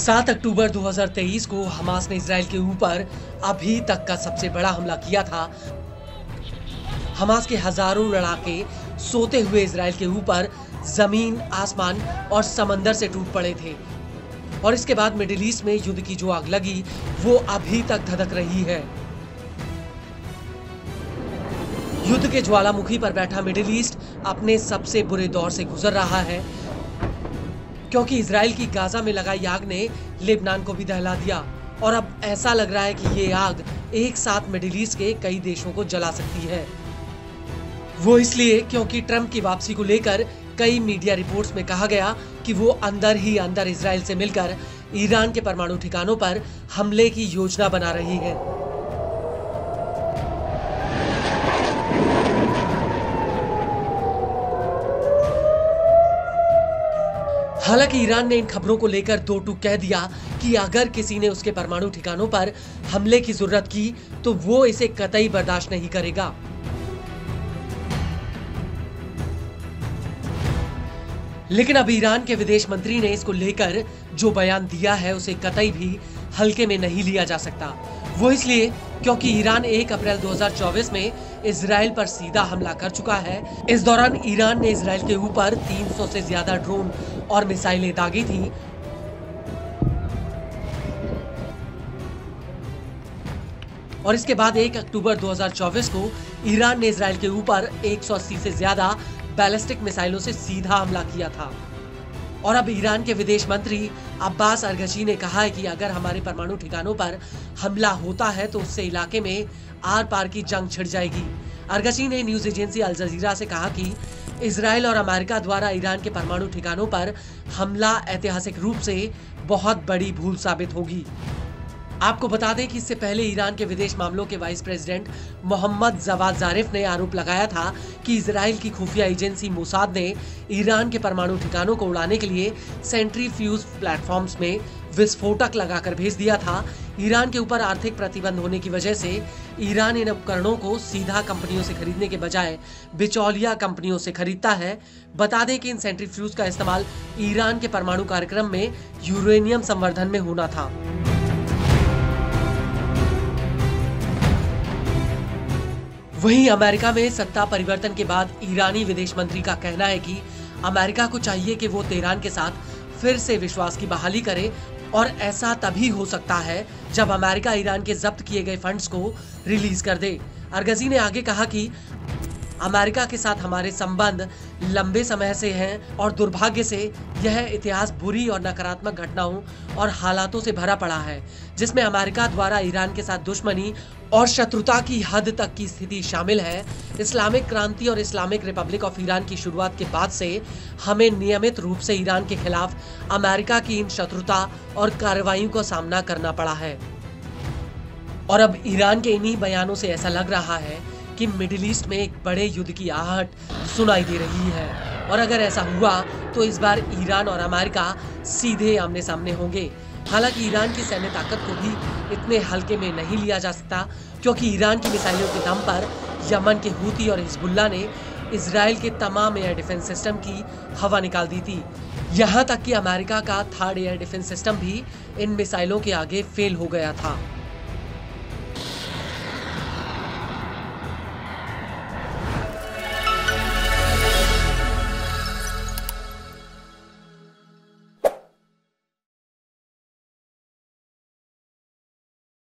7 अक्टूबर 2023 को हमास ने इजराइल के ऊपर अभी तक का सबसे बड़ा हमला किया था। हमास के हजारों लड़ाके सोते हुए इजराइल के ऊपर जमीन, आसमान और समंदर से टूट पड़े थे और इसके बाद मिडिल ईस्ट में युद्ध की जो आग लगी वो अभी तक धधक रही है। युद्ध के ज्वालामुखी पर बैठा मिडिल ईस्ट अपने सबसे बुरे दौर से गुजर रहा है, क्योंकि इजराइल की गाजा में लगाई आग ने लेबनान को भी दहला दिया और अब ऐसा लग रहा है कि ये आग एक साथ मिडिल ईस्ट के कई देशों को जला सकती है। वो इसलिए क्योंकि ट्रंप की वापसी को लेकर कई मीडिया रिपोर्ट्स में कहा गया कि वो अंदर ही अंदर इजराइल से मिलकर ईरान के परमाणु ठिकानों पर हमले की योजना बना रही है। हालांकि ईरान ने इन खबरों को लेकर दो टूक कह दिया कि अगर किसी ने उसके परमाणु ठिकानों पर हमले की जरूरत की तो वो इसे कतई बर्दाश्त नहीं करेगा। लेकिन अब ईरान के विदेश मंत्री ने इसको लेकर जो बयान दिया है उसे कतई भी हल्के में नहीं लिया जा सकता। वो इसलिए क्योंकि ईरान 1 अप्रैल 2024 में इजराइल पर सीधा हमला कर चुका है। इस दौरान ईरान ने इजराइल के ऊपर 300 से ज्यादा ड्रोन और मिसाइलें दागी थी और इसके बाद 1 अक्टूबर 2024 को ईरान ने इजराइल के ऊपर 180 से ज्यादा बैलिस्टिक मिसाइलों से सीधा हमला किया था। और अब ईरान के विदेश मंत्री अब्बास अरगची ने कहा है कि अगर हमारे परमाणु ठिकानों पर हमला होता है तो उससे इलाके में आर पार की जंग छिड़ जाएगी। अरगची ने न्यूज एजेंसी अल जजीरा से कहा कि इजराइल और अमेरिका द्वारा ईरान के परमाणु ठिकानों पर हमला ऐतिहासिक रूप से बहुत बड़ी भूल साबित होगी। आपको बता दें कि इससे पहले ईरान के विदेश मामलों के vice president Mohammad Jawad Zarif ने आरोप लगाया था कि इजराइल की खुफिया एजेंसी मोसाद ने ईरान के परमाणु ठिकानों को उड़ाने के लिए सेंट्रीफ्यूज प्लेटफॉर्म्स में विस्फोटक लगाकर भेज दिया था। ईरान के ऊपर आर्थिक प्रतिबंध होने की वजह से ईरान इन उपकरणों को सीधा कंपनियों से खरीदने के बजाय बिचौलिया कंपनियों से खरीदता है। बता दें कि इन सेंट्रीफ्यूज का इस्तेमाल ईरान के परमाणु कार्यक्रम में यूरेनियम संवर्धन में होना था। वहीं अमेरिका में सत्ता परिवर्तन के बाद ईरानी विदेश मंत्री का कहना है कि अमेरिका को चाहिए कि वो तेहरान के साथ फिर से विश्वास की बहाली करे और ऐसा तभी हो सकता है जब अमेरिका ईरान के जब्त किए गए फंड्स को रिलीज कर दे। अरगची ने आगे कहा कि अमेरिका के साथ हमारे संबंध लंबे समय से हैं और दुर्भाग्य से यह इतिहास बुरी और नकारात्मक घटनाओं और हालातों से भरा पड़ा है, जिसमें अमेरिका द्वारा ईरान के साथ दुश्मनी और शत्रुता की हद तक की स्थिति शामिल है। इस्लामिक क्रांति और इस्लामिक रिपब्लिक ऑफ ईरान की शुरुआत के बाद से हमें नियमित रूप से ईरान के खिलाफ अमेरिका की इन शत्रुता और कार्रवाइयों का सामना करना पड़ा है। और अब ईरान के इन्हीं बयानों से ऐसा लग रहा है कि मिडिल ईस्ट में एक बड़े युद्ध की आहट सुनाई दे रही है और अगर ऐसा हुआ तो इस बार ईरान और अमेरिका सीधे आमने सामने होंगे। हालांकि ईरान की सैन्य ताकत को भी इतने हल्के में नहीं लिया जा सकता, क्योंकि ईरान की मिसाइलों के दम पर यमन के हूती और हिजबुल्लाह ने इजराइल के तमाम एयर डिफेंस सिस्टम की हवा निकाल दी थी। यहाँ तक कि अमेरिका का 3rd एयर डिफेंस सिस्टम भी इन मिसाइलों के आगे फेल हो गया था।